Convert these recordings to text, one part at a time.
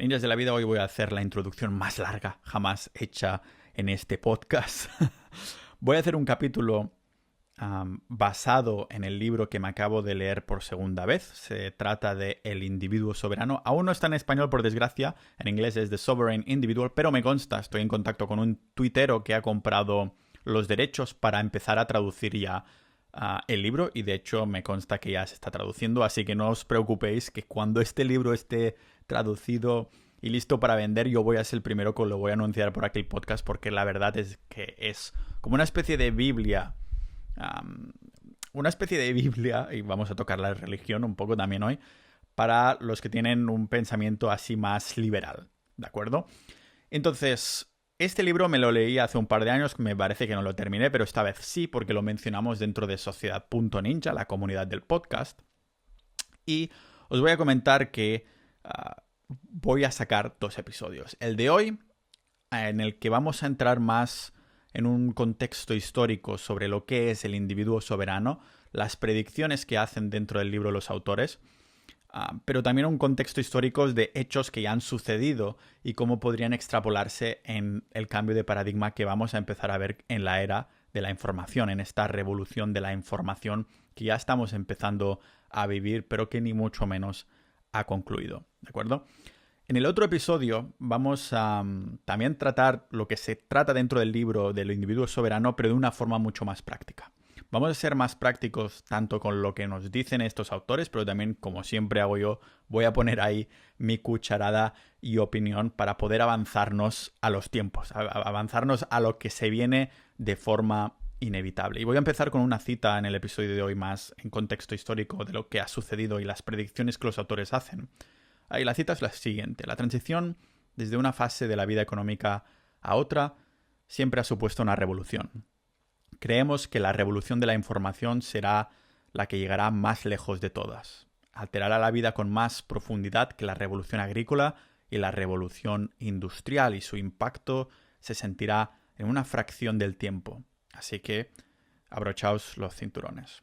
Ninjas de la vida, hoy voy a hacer la introducción más larga jamás hecha en este podcast. Voy a hacer un capítulo basado en el libro que me acabo de leer por segunda vez. Se trata de El individuo soberano. Aún no está en español, por desgracia. En inglés es The Sovereign Individual, pero me consta, estoy en contacto con un tuitero que ha comprado los derechos para empezar a traducir ya el libro, y de hecho me consta que ya se está traduciendo, así que no os preocupéis que cuando este libro esté traducido y listo para vender, yo voy a ser el primero que lo voy a anunciar por aquí el podcast, porque la verdad es que es como una especie de Biblia. Y vamos a tocar la religión un poco también hoy, para los que tienen un pensamiento así más liberal, ¿de acuerdo? Entonces, este libro me lo leí hace un par de años, me parece que no lo terminé, pero esta vez sí, porque lo mencionamos dentro de Sociedad.ninja, la comunidad del podcast. Y os voy a comentar que voy a sacar 2 episodios. El de hoy, en el que vamos a entrar más en un contexto histórico sobre lo que es el individuo soberano, las predicciones que hacen dentro del libro los autores, pero también un contexto histórico de hechos que ya han sucedido y cómo podrían extrapolarse en el cambio de paradigma que vamos a empezar a ver en la era de la información, en esta revolución de la información que ya estamos empezando a vivir, pero que ni mucho menos ha concluido, ¿de acuerdo? En el otro episodio vamos a también tratar lo que se trata dentro del libro del individuo soberano, pero de una forma mucho más práctica. Vamos a ser más prácticos tanto con lo que nos dicen estos autores, pero también, como siempre hago yo, voy a poner ahí mi cucharada y opinión para poder avanzarnos a los tiempos, avanzarnos a lo que se viene de forma inevitable. Y voy a empezar con una cita en el episodio de hoy más en contexto histórico de lo que ha sucedido y las predicciones que los autores hacen. Y la cita es la siguiente: la transición desde una fase de la vida económica a otra siempre ha supuesto una revolución. Creemos que la revolución de la información será la que llegará más lejos de todas. Alterará la vida con más profundidad que la revolución agrícola y la revolución industrial, y su impacto se sentirá en una fracción del tiempo. Así que abrochaos los cinturones.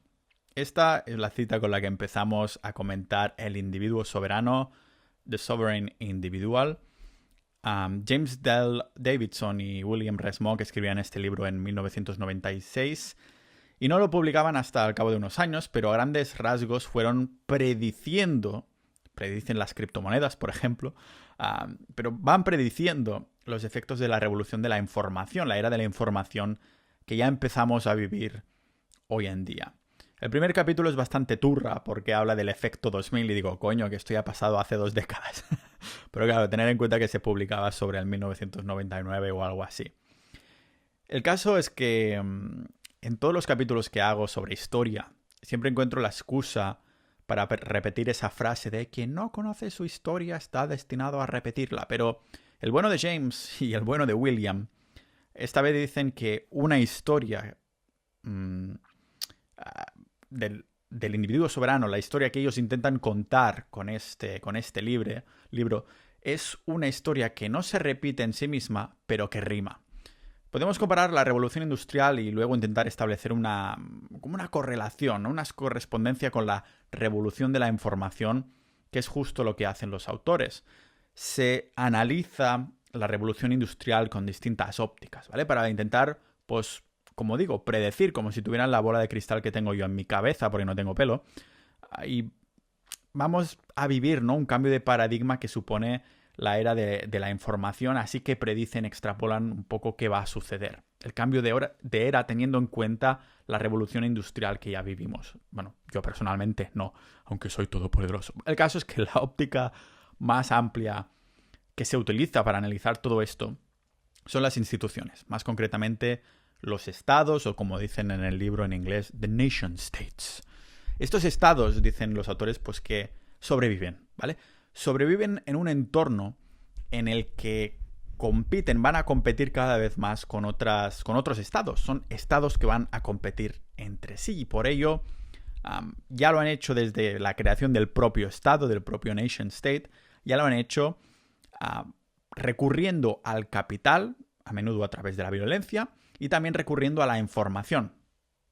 Esta es la cita con la que empezamos a comentar el individuo soberano, The Sovereign Individual. James Davidson y William Rees-Mogg escribían este libro en 1996 y no lo publicaban hasta al cabo de unos años, pero a grandes rasgos fueron predicen las criptomonedas, por ejemplo, pero van prediciendo los efectos de la revolución de la información, la era de la información que ya empezamos a vivir hoy en día. El primer capítulo es bastante turra porque habla del efecto 2000 y digo, coño, que esto ya ha pasado hace 2 décadas. Pero claro, tener en cuenta que se publicaba sobre el 1999 o algo así. El caso es que en todos los capítulos que hago sobre historia, siempre encuentro la excusa para repetir esa frase de quien no conoce su historia está destinado a repetirla. Pero el bueno de James y el bueno de William, esta vez dicen que una historia del individuo soberano, la historia que ellos intentan contar con este libro, es una historia que no se repite en sí misma, pero que rima. Podemos comparar la revolución industrial y luego intentar establecer como una correlación, ¿no? Una correspondencia con la revolución de la información, que es justo lo que hacen los autores. Se analiza la revolución industrial con distintas ópticas, ¿vale? Para intentar, pues, como digo, predecir, como si tuvieran la bola de cristal que tengo yo en mi cabeza, porque no tengo pelo, y vamos a vivir, ¿no?, un cambio de paradigma que supone la era de la información, así que predicen, extrapolan un poco qué va a suceder. El cambio de era teniendo en cuenta la revolución industrial que ya vivimos. Bueno, yo personalmente no, aunque soy todopoderoso. El caso es que la óptica más amplia que se utiliza para analizar todo esto son las instituciones, más concretamente los estados, o como dicen en el libro en inglés, the nation states. Estos estados, dicen los autores, pues que sobreviven, ¿vale? Sobreviven en un entorno en el que van a competir cada vez más con otros estados. Son estados que van a competir entre sí, y por ello ya lo han hecho desde la creación del propio estado, del propio nation state, ya lo han hecho recurriendo al capital, a menudo a través de la violencia, y también recurriendo a la información,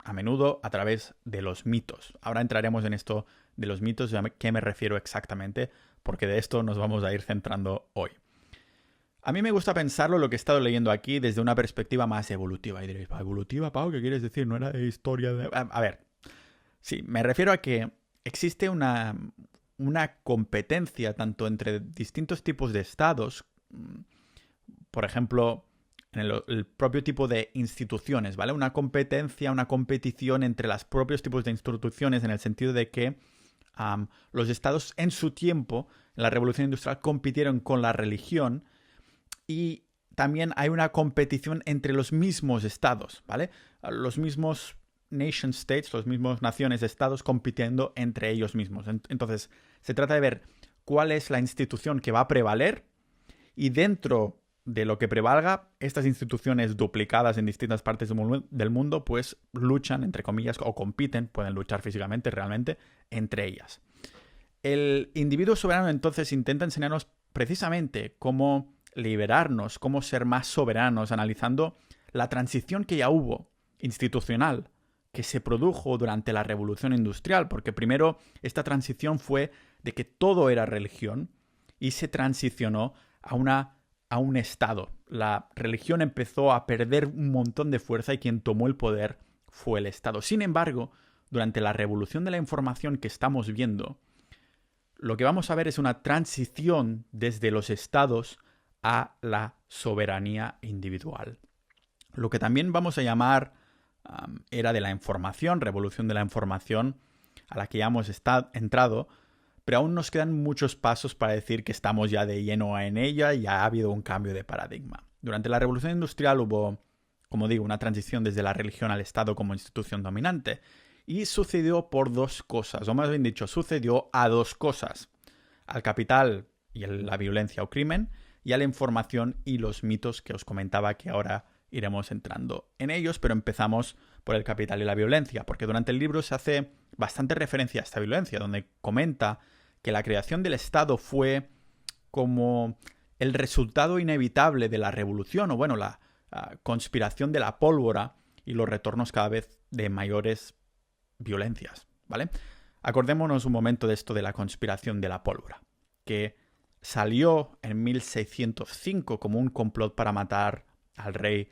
a menudo a través de los mitos. Ahora entraremos en esto de los mitos, a qué me refiero exactamente, porque de esto nos vamos a ir centrando hoy. A mí me gusta pensarlo, lo que he estado leyendo aquí, desde una perspectiva más evolutiva. Y diréis, ¿evolutiva, Pau? ¿Qué quieres decir? ¿No era de historia? A ver, sí, me refiero a que existe una competencia tanto entre distintos tipos de estados, por ejemplo, en el propio tipo de instituciones, ¿vale? Una competencia, una competición entre los propios tipos de instituciones en el sentido de que los estados en su tiempo, en la Revolución Industrial, compitieron con la religión y también hay una competición entre los mismos estados, ¿vale? Los mismos nation states, los mismos naciones, estados compitiendo entre ellos mismos. Entonces, se trata de ver cuál es la institución que va a prevaler y dentro de lo que prevalga, estas instituciones duplicadas en distintas partes del mundo, pues luchan, entre comillas, o compiten, pueden luchar físicamente, realmente, entre ellas. El individuo soberano entonces intenta enseñarnos precisamente cómo liberarnos, cómo ser más soberanos, analizando la transición que ya hubo institucional, que se produjo durante la Revolución Industrial, porque primero esta transición fue de que todo era religión y se transicionó a un estado. La religión empezó a perder un montón de fuerza y quien tomó el poder fue el Estado. Sin embargo, durante la revolución de la información que estamos viendo, lo que vamos a ver es una transición desde los estados a la soberanía individual. Lo que también vamos a llamar era de la información, revolución de la información, a la que ya hemos entrado, pero aún nos quedan muchos pasos para decir que estamos ya de lleno en ella y ya ha habido un cambio de paradigma. Durante la Revolución Industrial hubo, como digo, una transición desde la religión al Estado como institución dominante. Y sucedió por dos cosas, o más bien dicho, sucedió a dos cosas. Al capital y la violencia o crimen, y a la información y los mitos que os comentaba, que ahora iremos entrando en ellos, pero empezamos por el capital y la violencia, porque durante el libro se hace bastante referencia a esta violencia, donde comenta que la creación del Estado fue como el resultado inevitable de la revolución, o bueno, la conspiración de la pólvora y los retornos cada vez de mayores violencias, ¿vale? Acordémonos un momento de esto de la conspiración de la pólvora, que salió en 1605 como un complot para matar al rey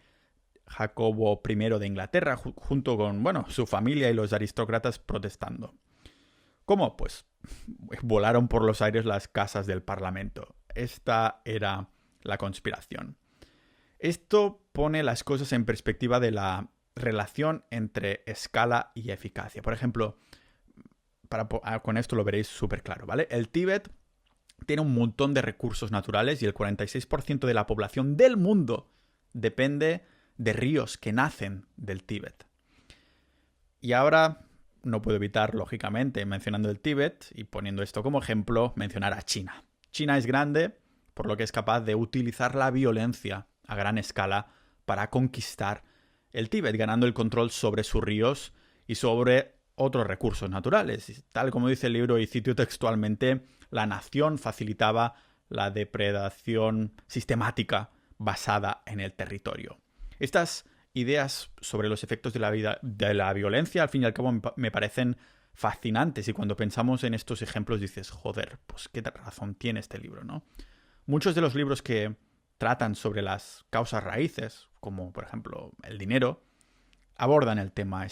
Jacobo I de Inglaterra, junto con, bueno, su familia y los aristócratas protestando. ¿Cómo? Pues volaron por los aires las casas del Parlamento. Esta era la conspiración. Esto pone las cosas en perspectiva de la relación entre escala y eficacia. Por ejemplo, con esto lo veréis súper claro, ¿vale? El Tíbet tiene un montón de recursos naturales y el 46% de la población del mundo depende de ríos que nacen del Tíbet. Y ahora no puedo evitar, lógicamente, mencionando el Tíbet y poniendo esto como ejemplo, mencionar a China. China es grande, por lo que es capaz de utilizar la violencia a gran escala para conquistar el Tíbet, ganando el control sobre sus ríos y sobre otros recursos naturales. Tal como dice el libro y cito textualmente, la nación facilitaba la depredación sistemática basada en el territorio. Estas ideas sobre los efectos de la violencia, al fin y al cabo, me parecen fascinantes. Y cuando pensamos en estos ejemplos dices, joder, pues qué razón tiene este libro, ¿no? Muchos de los libros que tratan sobre las causas raíces, como por ejemplo el dinero, abordan el tema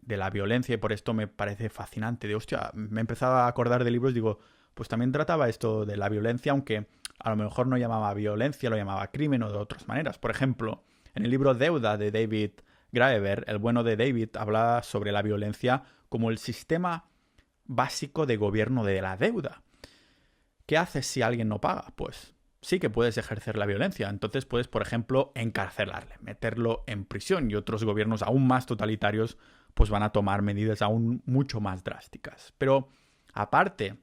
de la violencia y por esto me parece fascinante. De hostia, me empezaba a acordar de libros, digo, pues también trataba esto de la violencia, aunque a lo mejor no llamaba violencia, lo llamaba crimen o de otras maneras. Por ejemplo, en el libro Deuda de David Graeber, el bueno de David habla sobre la violencia como el sistema básico de gobierno de la deuda. ¿Qué haces si alguien no paga? Pues sí que puedes ejercer la violencia. Entonces puedes, por ejemplo, encarcelarle, meterlo en prisión y otros gobiernos aún más totalitarios pues van a tomar medidas aún mucho más drásticas. Pero aparte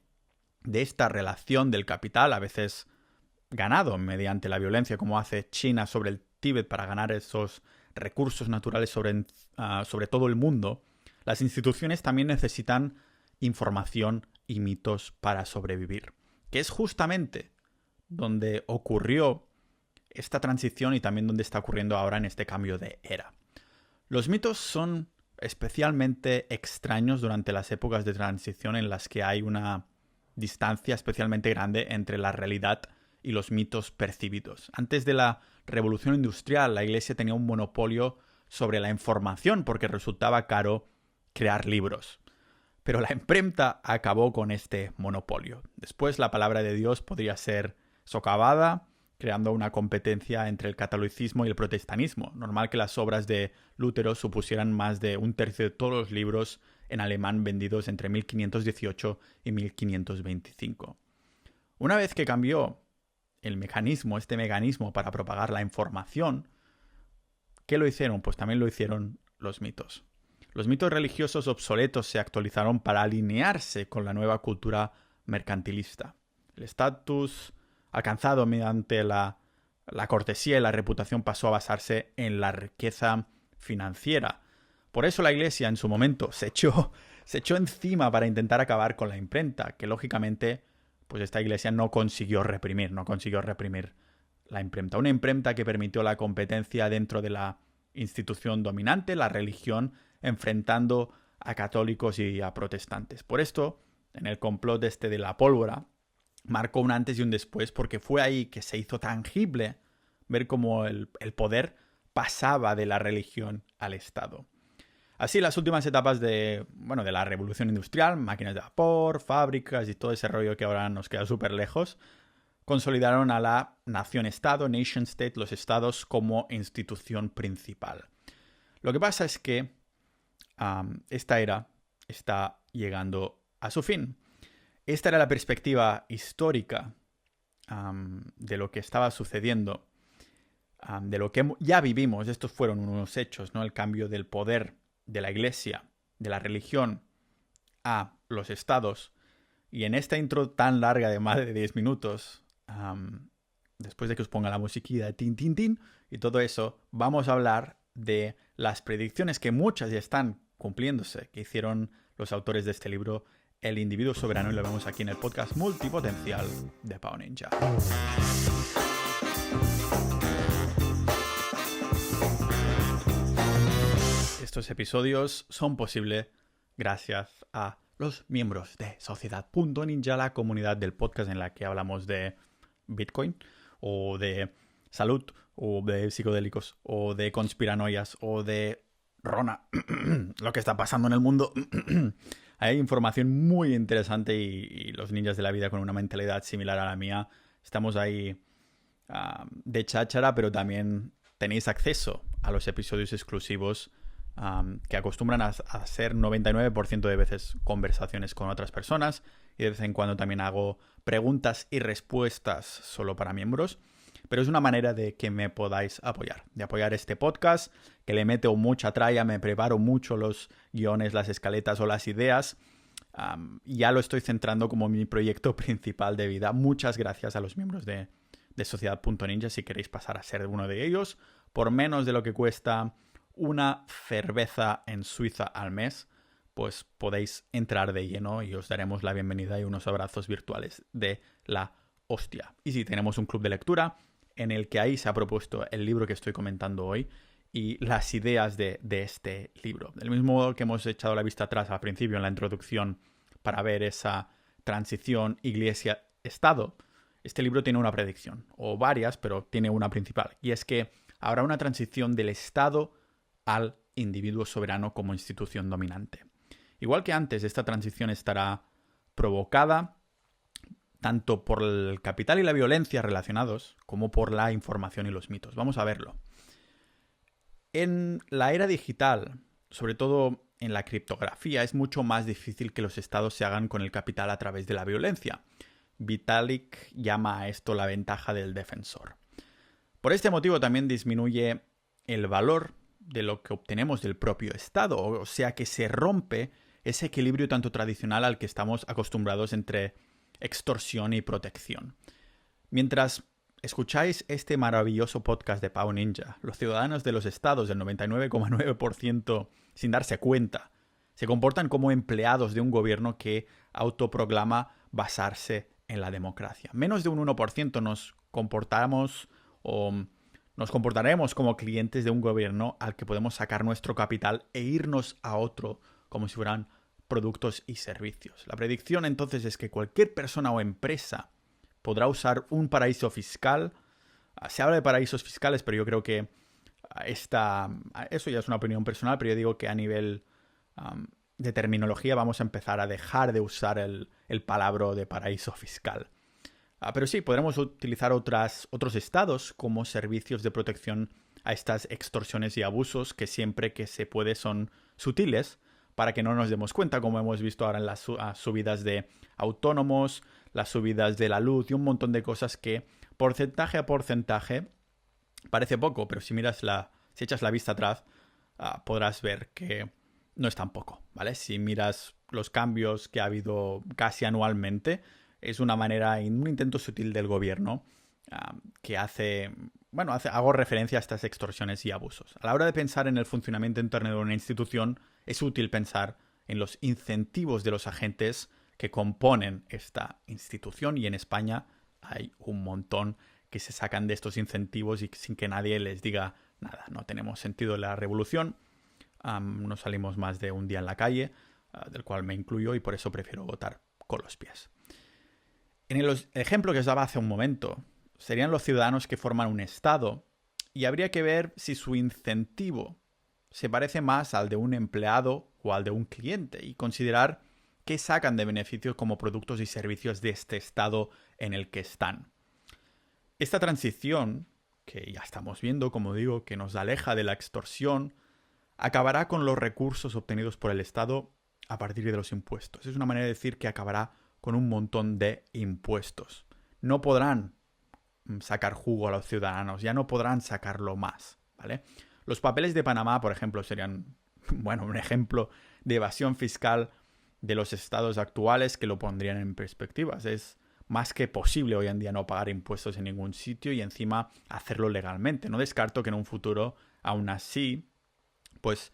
de esta relación del capital, a veces ganado mediante la violencia, como hace China sobre el Tíbet para ganar esos recursos naturales sobre todo el mundo, las instituciones también necesitan información y mitos para sobrevivir, que es justamente donde ocurrió esta transición y también donde está ocurriendo ahora en este cambio de era. Los mitos son especialmente extraños durante las épocas de transición en las que hay una distancia especialmente grande entre la realidad y los mitos percibidos. Antes de la Revolución Industrial, la Iglesia tenía un monopolio sobre la información porque resultaba caro crear libros. Pero la imprenta acabó con este monopolio. Después la palabra de Dios podría ser socavada, creando una competencia entre el catolicismo y el protestantismo. Normal que las obras de Lutero supusieran más de un tercio de todos los libros en alemán vendidos entre 1518 y 1525. Una vez que cambió este mecanismo para propagar la información, ¿qué lo hicieron? Pues también lo hicieron los mitos. Los mitos religiosos obsoletos se actualizaron para alinearse con la nueva cultura mercantilista. El estatus alcanzado mediante la cortesía y la reputación pasó a basarse en la riqueza financiera. Por eso la Iglesia en su momento se echó encima para intentar acabar con la imprenta, que lógicamente pues esta Iglesia no consiguió reprimir la imprenta. Una imprenta que permitió la competencia dentro de la institución dominante, la religión, enfrentando a católicos y a protestantes. Por esto, en el complot de la pólvora, marcó un antes y un después, porque fue ahí que se hizo tangible ver cómo el poder pasaba de la religión al Estado. Así, las últimas etapas de la revolución industrial, máquinas de vapor, fábricas y todo ese rollo que ahora nos queda súper lejos, consolidaron a la nación-estado, nation-state, los estados como institución principal. Lo que pasa es que esta era está llegando a su fin. Esta era la perspectiva histórica de lo que estaba sucediendo, de lo que ya vivimos. Estos fueron unos hechos, ¿no? El cambio del poder de la Iglesia, de la religión, a los estados. Y en esta intro tan larga de más de 10 minutos, después de que os ponga la musiquilla de tin, tin, tin, y todo eso, vamos a hablar de las predicciones que muchas ya están cumpliéndose, que hicieron los autores de este libro, El individuo soberano, y lo vemos aquí en el podcast multipotencial de Pau Ninja. Estos episodios son posibles gracias a los miembros de Sociedad.ninja, la comunidad del podcast en la que hablamos de Bitcoin, o de salud, o de psicodélicos, o de conspiranoias, o de Rona, lo que está pasando en el mundo. Hay información muy interesante y los ninjas de la vida con una mentalidad similar a la mía. Estamos ahí de cháchara, pero también tenéis acceso a los episodios exclusivos que acostumbran a ser 99% de veces conversaciones con otras personas, y de vez en cuando también hago preguntas y respuestas solo para miembros. Pero es una manera de que me podáis apoyar, de apoyar este podcast, que le meto mucha tralla, me preparo mucho los guiones, las escaletas o las ideas. Ya lo estoy centrando como mi proyecto principal de vida. Muchas gracias a los miembros de Sociedad.ninja. Si queréis pasar a ser uno de ellos, por menos de lo que cuesta una cerveza en Suiza al mes, pues podéis entrar de lleno y os daremos la bienvenida y unos abrazos virtuales de la hostia. Y si tenemos un club de lectura en el que ahí se ha propuesto el libro que estoy comentando hoy y las ideas de este libro. Del mismo modo que hemos echado la vista atrás al principio en la introducción para ver esa transición iglesia-estado, este libro tiene una predicción, o varias, pero tiene una principal, y es que habrá una transición del Estado al individuo soberano como institución dominante. Igual que antes, esta transición estará provocada tanto por el capital y la violencia relacionados, como por la información y los mitos. Vamos a verlo. En la era digital, sobre todo en la criptografía, es mucho más difícil que los estados se hagan con el capital a través de la violencia. Vitalik llama a esto la ventaja del defensor. Por este motivo también disminuye el valor de lo que obtenemos del propio estado, o sea que se rompe ese equilibrio tanto tradicional al que estamos acostumbrados entre extorsión y protección. Mientras escucháis este maravilloso podcast de Pau Ninja, los ciudadanos de los estados del 99,9%, sin darse cuenta, se comportan como empleados de un gobierno que autoproclama basarse en la democracia. Menos de un 1% nos comportaremos como clientes de un gobierno al que podemos sacar nuestro capital e irnos a otro como si fueran productos y servicios. La predicción entonces es que cualquier persona o empresa podrá usar un paraíso fiscal. Se habla de paraísos fiscales, pero yo creo que eso ya es una opinión personal, pero yo digo que a nivel de terminología vamos a empezar a dejar de usar el palabra de paraíso fiscal. Pero sí, podremos utilizar otros estados como servicios de protección a estas extorsiones y abusos que siempre que se puede son sutiles para que no nos demos cuenta, como hemos visto ahora en las subidas de autónomos, las subidas de la luz y un montón de cosas que porcentaje a porcentaje parece poco, pero si echas la vista atrás, podrás ver que no es tan poco, ¿vale? Si miras los cambios que ha habido casi anualmente, es una manera, un intento sutil del gobierno que hago referencia a estas extorsiones y abusos. A la hora de pensar en el funcionamiento interno de una institución, es útil pensar en los incentivos de los agentes que componen esta institución, y en España hay un montón que se sacan de estos incentivos y sin que nadie les diga nada. No tenemos sentido de la revolución, no salimos más de un día en la calle, del cual me incluyo, y por eso prefiero votar con los pies. En el ejemplo que os daba hace un momento, serían los ciudadanos que forman un Estado, y habría que ver si su incentivo se parece más al de un empleado o al de un cliente, y considerar qué sacan de beneficios como productos y servicios de este Estado en el que están. Esta transición, que ya estamos viendo, como digo, que nos aleja de la extorsión, acabará con los recursos obtenidos por el Estado a partir de los impuestos. Es una manera de decir que acabará con un montón de impuestos. No podrán sacar jugo a los ciudadanos, ya no podrán sacarlo más, ¿vale? Los papeles de Panamá, por ejemplo, serían, un ejemplo de evasión fiscal de los estados actuales que lo pondrían en perspectivas. Es más que posible hoy en día no pagar impuestos en ningún sitio y encima hacerlo legalmente. No descarto que en un futuro, aún así, pues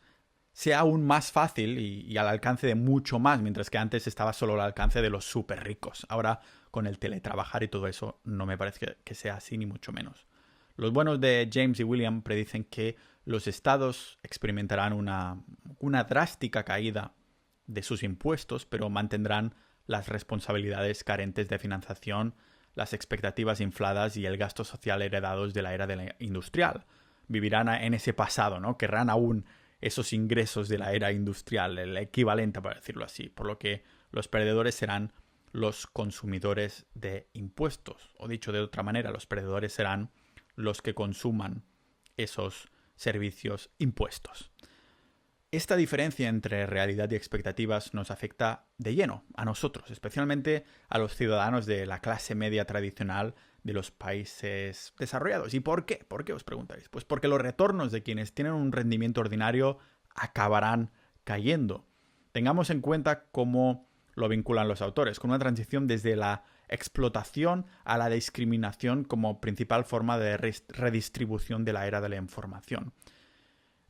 sea aún más fácil y al alcance de mucho más, mientras que antes estaba solo al alcance de los súper ricos. Ahora, con el teletrabajar y todo eso, no me parece que sea así, ni mucho menos. Los buenos de James y William predicen que los estados experimentarán una drástica caída de sus impuestos, pero mantendrán las responsabilidades carentes de financiación, las expectativas infladas y el gasto social heredados de la era industrial. Vivirán en ese pasado, ¿no? Querrán aún esos ingresos de la era industrial, el equivalente, para decirlo así, por lo que los perdedores serán los consumidores de impuestos. O dicho de otra manera, los perdedores serán los que consuman esos servicios impuestos. Esta diferencia entre realidad y expectativas nos afecta de lleno a nosotros, especialmente a los ciudadanos de la clase media tradicional de los países desarrollados. ¿Y por qué? ¿Por qué os preguntaréis? Pues porque los retornos de quienes tienen un rendimiento ordinario acabarán cayendo. Tengamos en cuenta cómo lo vinculan los autores, con una transición desde la explotación a la discriminación como principal forma de redistribución de la era de la información.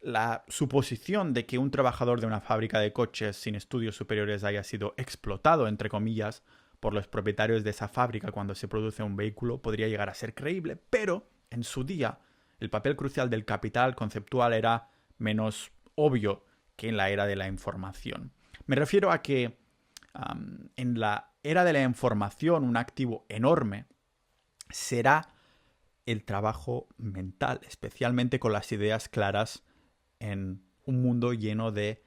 La suposición de que un trabajador de una fábrica de coches sin estudios superiores haya sido explotado, entre comillas, por los propietarios de esa fábrica cuando se produce un vehículo podría llegar a ser creíble, pero en su día el papel crucial del capital conceptual era menos obvio que en la era de la información. Me refiero a que en la era de la información un activo enorme será el trabajo mental, especialmente con las ideas claras en un mundo lleno de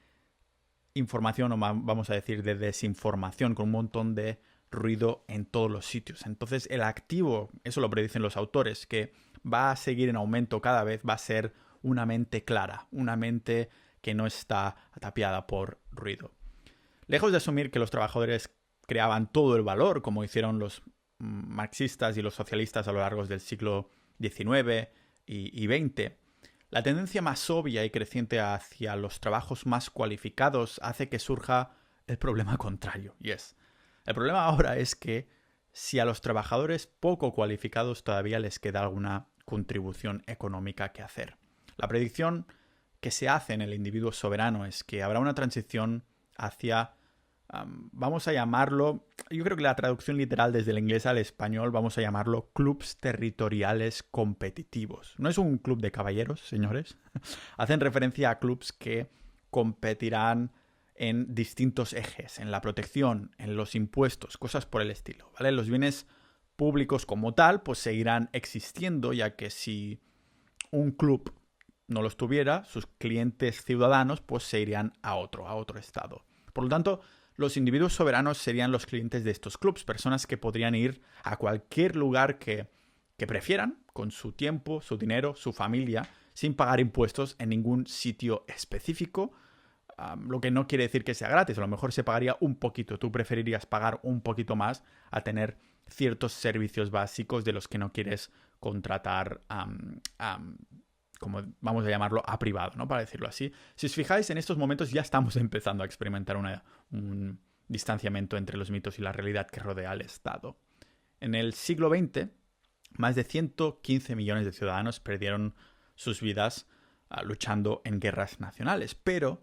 información, o vamos a decir de desinformación, con un montón de ruido en todos los sitios. Entonces el activo, eso lo predicen los autores, que va a seguir en aumento cada vez, va a ser una mente clara, una mente que no está atapiada por ruido. Lejos de asumir que los trabajadores creaban todo el valor, como hicieron los marxistas y los socialistas a lo largo del siglo XIX y XX, la tendencia más obvia y creciente hacia los trabajos más cualificados hace que surja el problema contrario. El problema ahora es que si a los trabajadores poco cualificados todavía les queda alguna contribución económica que hacer. La predicción que se hace en el individuo soberano es que habrá una transición hacia, vamos a llamarlo, yo creo que la traducción literal desde el inglés al español, vamos a llamarlo clubs territoriales competitivos. No es un club de caballeros, señores. Hacen referencia a clubs que competirán en distintos ejes, en la protección, en los impuestos, cosas por el estilo, ¿vale? Los bienes públicos como tal, pues seguirán existiendo, ya que si un club no los tuviera, sus clientes ciudadanos pues se irían a otro estado. Por lo tanto, los individuos soberanos serían los clientes de estos clubs, personas que podrían ir a cualquier lugar que prefieran, con su tiempo, su dinero, su familia, sin pagar impuestos en ningún sitio específico, lo que no quiere decir que sea gratis, a lo mejor se pagaría un poquito, tú preferirías pagar un poquito más a tener ciertos servicios básicos de los que no quieres contratar como vamos a llamarlo, a privado, ¿no? Para decirlo así. Si os fijáis, en estos momentos ya estamos empezando a experimentar un distanciamiento entre los mitos y la realidad que rodea al Estado. En el siglo XX, más de 115 millones de ciudadanos perdieron sus vidas luchando en guerras nacionales. Pero,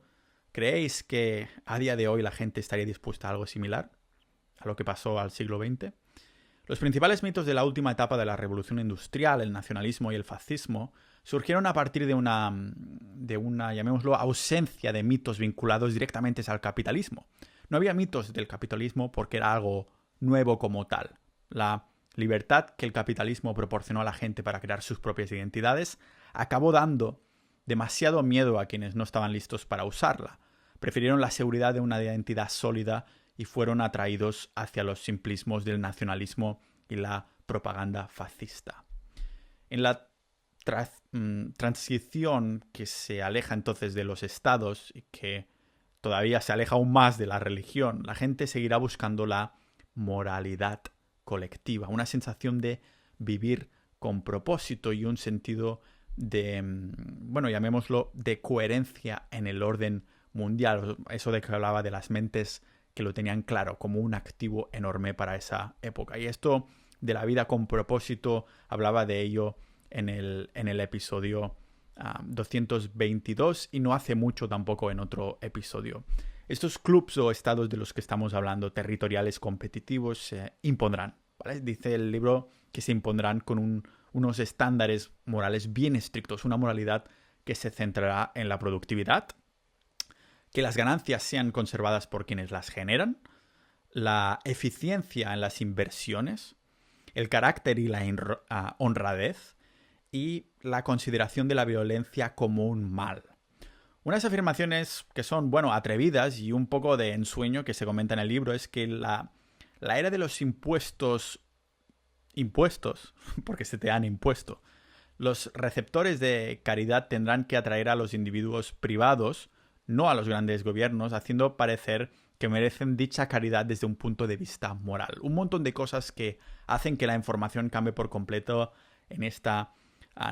¿creéis que a día de hoy la gente estaría dispuesta a algo similar a lo que pasó al siglo XX? Los principales mitos de la última etapa de la revolución industrial, el nacionalismo y el fascismo, surgieron a partir de una, llamémoslo, ausencia de mitos vinculados directamente al capitalismo. No había mitos del capitalismo porque era algo nuevo como tal. La libertad que el capitalismo proporcionó a la gente para crear sus propias identidades acabó dando demasiado miedo a quienes no estaban listos para usarla. Prefirieron la seguridad de una identidad sólida y fueron atraídos hacia los simplismos del nacionalismo y la propaganda fascista. En la transición que se aleja entonces de los estados y que todavía se aleja aún más de la religión, la gente seguirá buscando la moralidad colectiva, una sensación de vivir con propósito y un sentido de, bueno, llamémoslo, de coherencia en el orden mundial. Eso de que hablaba de las mentes que lo tenían claro como un activo enorme para esa época. Y esto de la vida con propósito, hablaba de ello en el episodio 222 y no hace mucho tampoco en otro episodio. Estos clubs o estados de los que estamos hablando, territoriales competitivos, se impondrán, ¿vale? Dice el libro que se impondrán con unos estándares morales bien estrictos, una moralidad que se centrará en la productividad, que las ganancias sean conservadas por quienes las generan, la eficiencia en las inversiones, el carácter y la honradez, y la consideración de la violencia como un mal. Unas afirmaciones que son, bueno, atrevidas y un poco de ensueño que se comenta en el libro es que la era de los impuestos, porque se te han impuesto, los receptores de caridad tendrán que atraer a los individuos privados, no a los grandes gobiernos, haciendo parecer que merecen dicha caridad desde un punto de vista moral. Un montón de cosas que hacen que la información cambie por completo en esta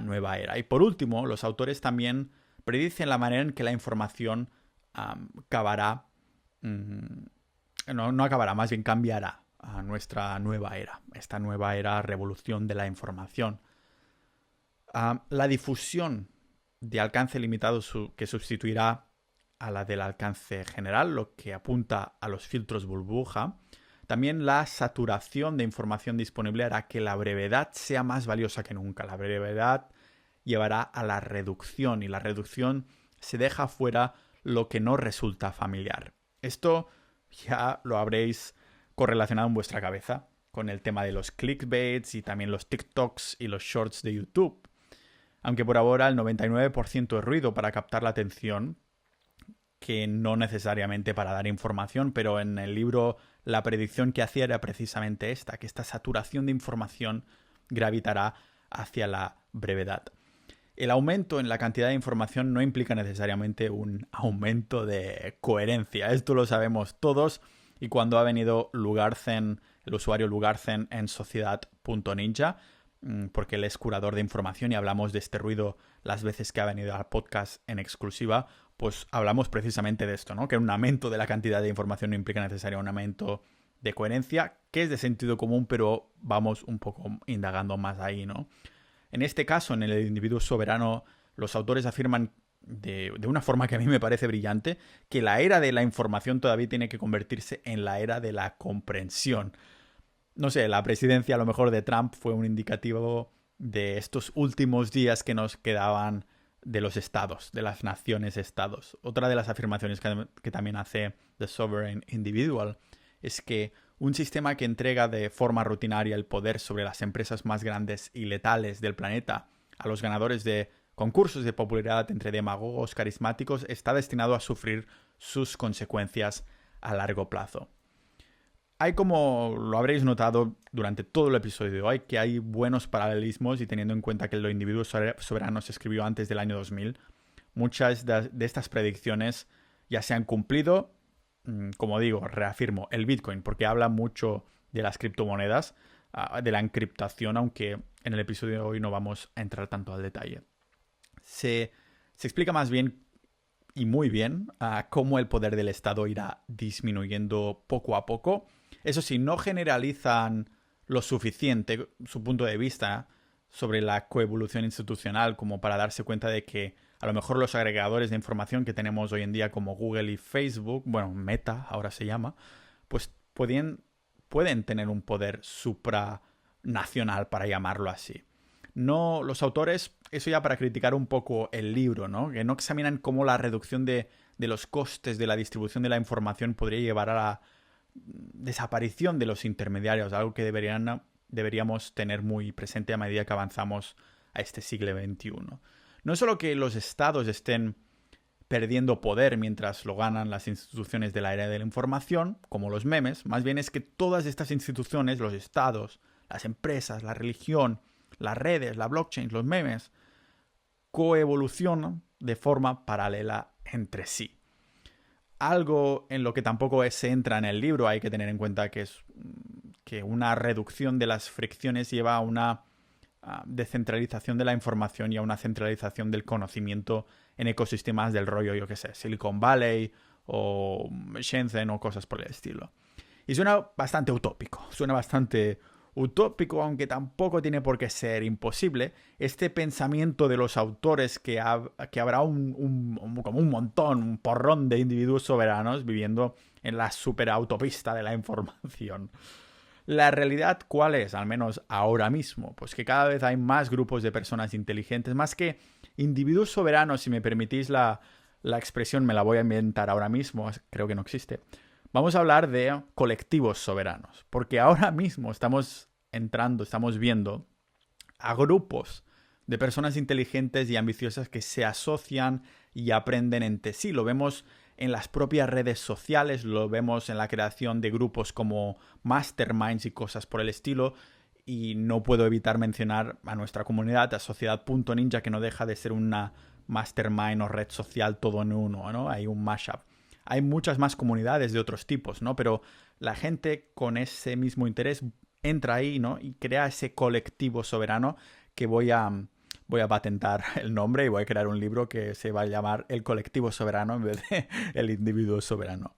nueva era. Y por último, los autores también predicen la manera en que la información acabará, no acabará, más bien cambiará a nuestra nueva era, esta nueva era, revolución de la información. La difusión de alcance limitado que sustituirá a la del alcance general, lo que apunta a los filtros burbuja. También la saturación de información disponible hará que la brevedad sea más valiosa que nunca. La brevedad llevará a la reducción y la reducción se deja fuera lo que no resulta familiar. Esto ya lo habréis correlacionado en vuestra cabeza con el tema de los clickbaits y también los TikToks y los shorts de YouTube. Aunque por ahora el 99% es ruido para captar la atención, que no necesariamente para dar información, pero en el libro la predicción que hacía era precisamente esta, que esta saturación de información gravitará hacia la brevedad. El aumento en la cantidad de información no implica necesariamente un aumento de coherencia. Esto lo sabemos todos y cuando ha venido Lugarzen, el usuario Lugarzen en Sociedad.ninja, porque él es curador de información y hablamos de este ruido las veces que ha venido al podcast en exclusiva, pues hablamos precisamente de esto, ¿no? Que un aumento de la cantidad de información no implica necesariamente un aumento de coherencia, que es de sentido común, pero vamos un poco indagando más ahí, ¿no? En este caso, en el individuo soberano, los autores afirman de una forma que a mí me parece brillante, que la era de la información todavía tiene que convertirse en la era de la comprensión. No sé, la presidencia a lo mejor de Trump fue un indicativo de estos últimos días que nos quedaban de los estados, de las naciones-estados. Otra de las afirmaciones que también hace The Sovereign Individual es que un sistema que entrega de forma rutinaria el poder sobre las empresas más grandes y letales del planeta a los ganadores de concursos de popularidad entre demagogos carismáticos está destinado a sufrir sus consecuencias a largo plazo. Hay, como lo habréis notado durante todo el episodio de hoy, que hay buenos paralelismos, y teniendo en cuenta que Los individuos soberanos se escribió antes del año 2000, muchas de estas predicciones ya se han cumplido. Como digo, reafirmo, el Bitcoin, porque habla mucho de las criptomonedas, de la encriptación, aunque en el episodio de hoy no vamos a entrar tanto al detalle. Se explica más bien y muy bien cómo el poder del Estado irá disminuyendo poco a poco. Eso sí, no generalizan lo suficiente su punto de vista sobre la coevolución institucional como para darse cuenta de que a lo mejor los agregadores de información que tenemos hoy en día como Google y Facebook, bueno, Meta ahora se llama, pues pueden tener un poder supranacional, para llamarlo así. No, los autores, eso ya para criticar un poco el libro, ¿no? Que no examinan cómo la reducción de los costes de la distribución de la información podría llevar a la desaparición de los intermediarios, algo que deberíamos tener muy presente a medida que avanzamos a este siglo XXI. No es solo que los estados estén perdiendo poder mientras lo ganan las instituciones de la era de la información, como los memes, más bien es que todas estas instituciones, los estados, las empresas, la religión, las redes, la blockchain, los memes, coevolucionan de forma paralela entre sí. Algo en lo que tampoco se entra en el libro, hay que tener en cuenta que es que una reducción de las fricciones lleva a una descentralización de la información y a una centralización del conocimiento en ecosistemas del rollo, yo qué sé, Silicon Valley o Shenzhen o cosas por el estilo. Y suena bastante utópico, aunque tampoco tiene por qué ser imposible. Este pensamiento de los autores que habrá como un montón, un porrón de individuos soberanos viviendo en la superautopista de la información. La realidad, ¿cuál es? Al menos ahora mismo. Pues que cada vez hay más grupos de personas inteligentes, más que individuos soberanos, si me permitís la expresión, me la voy a inventar ahora mismo, creo que no existe. Vamos a hablar de colectivos soberanos, porque ahora mismo estamos viendo a grupos de personas inteligentes y ambiciosas que se asocian y aprenden entre sí. Lo vemos en las propias redes sociales, lo vemos en la creación de grupos como masterminds y cosas por el estilo, y no puedo evitar mencionar a nuestra comunidad, a Sociedad.ninja, que no deja de ser una mastermind o red social todo en uno, ¿no? Hay un mashup. Hay muchas más comunidades de otros tipos, ¿no? Pero la gente con ese mismo interés entra ahí, ¿no? Y crea ese colectivo soberano que voy a patentar el nombre y voy a crear un libro que se va a llamar El colectivo soberano en vez de El individuo soberano.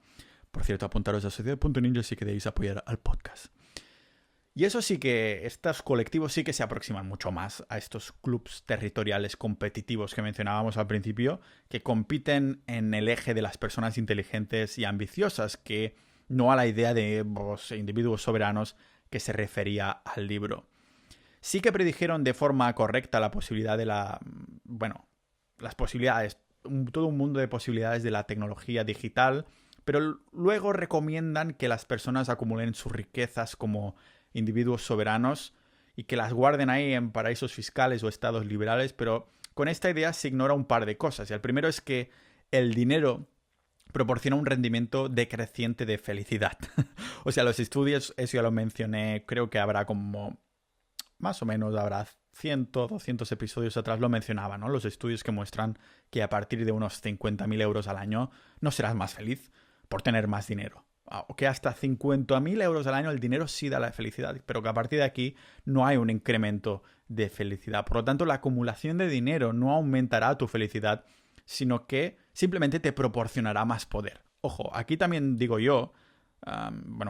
Por cierto, apuntaros a Sociedad.ninja si queréis apoyar al podcast. Y eso sí que, estos colectivos sí que se aproximan mucho más a estos clubs territoriales competitivos que mencionábamos al principio, que compiten en el eje de las personas inteligentes y ambiciosas, que no a la idea de individuos soberanos que se refería al libro. Sí que predijeron de forma correcta la posibilidad de las posibilidades, todo un mundo de posibilidades de la tecnología digital, pero luego recomiendan que las personas acumulen sus riquezas como individuos soberanos y que las guarden ahí en paraísos fiscales o estados liberales, pero con esta idea se ignora un par de cosas. Y el primero es que el dinero proporciona un rendimiento decreciente de felicidad. O sea, los estudios, eso ya lo mencioné, creo que habrá como, más o menos habrá 100, 200 episodios atrás lo mencionaba, ¿no? Los estudios que muestran que a partir de unos 50.000 euros al año no serás más feliz por tener más dinero. O que hasta 50.000 euros al año el dinero sí da la felicidad, pero que a partir de aquí no hay un incremento de felicidad. Por lo tanto, la acumulación de dinero no aumentará tu felicidad, sino que simplemente te proporcionará más poder. Ojo, aquí también digo yo,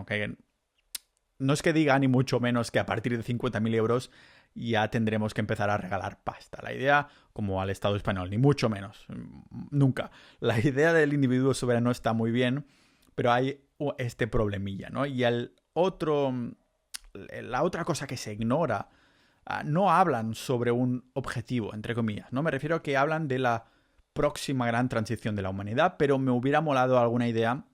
que no es que diga ni mucho menos que a partir de 50.000 euros ya tendremos que empezar a regalar pasta. La idea, como al Estado español, ni mucho menos, nunca. La idea del individuo soberano está muy bien, pero hay este problemilla, ¿no? Y la otra cosa que se ignora no hablan sobre un objetivo, entre comillas, ¿no? Me refiero a que hablan de la próxima gran transición de la humanidad, pero me hubiera molado alguna idea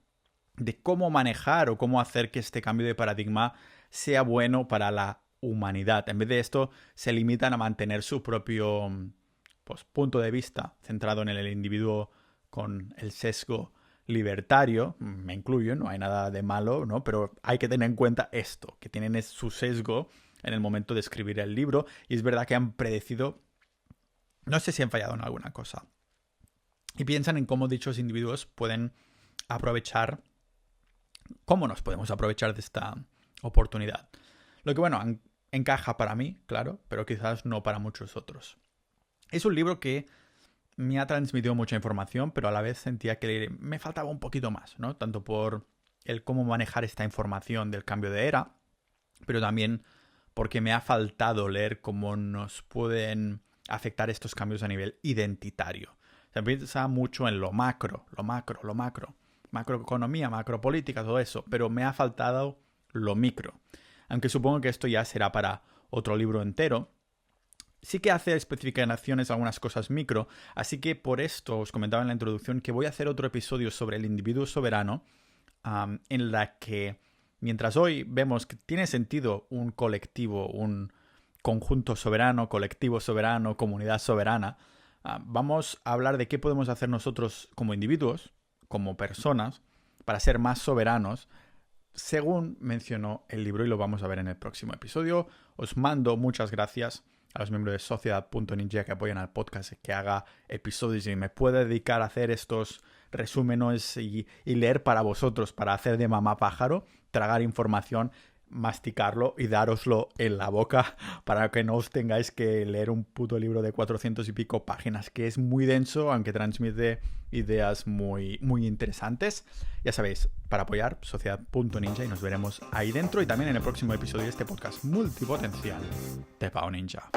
de cómo manejar o cómo hacer que este cambio de paradigma sea bueno para la humanidad. En vez de esto, se limitan a mantener su propio punto de vista centrado en el individuo con el sesgo libertario. Me incluyo, no hay nada de malo, ¿no? Pero hay que tener en cuenta esto, que tienen su sesgo en el momento de escribir el libro, y es verdad que han predecido, no sé si han fallado en alguna cosa, y piensan en cómo dichos individuos pueden aprovechar, cómo nos podemos aprovechar de esta oportunidad. Lo que, bueno, encaja para mí, claro, pero quizás no para muchos otros. Es un libro que me ha transmitido mucha información, pero a la vez sentía que me faltaba un poquito más, ¿no? Tanto por el cómo manejar esta información del cambio de era, pero también porque me ha faltado leer cómo nos pueden afectar estos cambios a nivel identitario. Se piensa mucho en lo macro, macroeconomía, macropolítica, todo eso, pero me ha faltado lo micro. Aunque supongo que esto ya será para otro libro entero. Sí que hace especificaciones algunas cosas micro, así que por esto os comentaba en la introducción que voy a hacer otro episodio sobre el individuo soberano, en la que, mientras hoy vemos que tiene sentido un colectivo, un conjunto soberano, colectivo soberano, comunidad soberana, vamos a hablar de qué podemos hacer nosotros como individuos, como personas, para ser más soberanos, según mencionó el libro, y lo vamos a ver en el próximo episodio. Os mando muchas gracias a los miembros de Sociedad.ninja que apoyan al podcast, que haga episodios y me pueda dedicar a hacer estos resúmenes y leer para vosotros, para hacer de mamá pájaro, tragar información, masticarlo y dároslo en la boca para que no os tengáis que leer un puto libro de 400 y pico páginas, que es muy denso, aunque transmite ideas muy, muy interesantes. Ya sabéis, para apoyar, Sociedad.ninja, y nos veremos ahí dentro y también en el próximo episodio de este podcast multipotencial de Pau Ninja.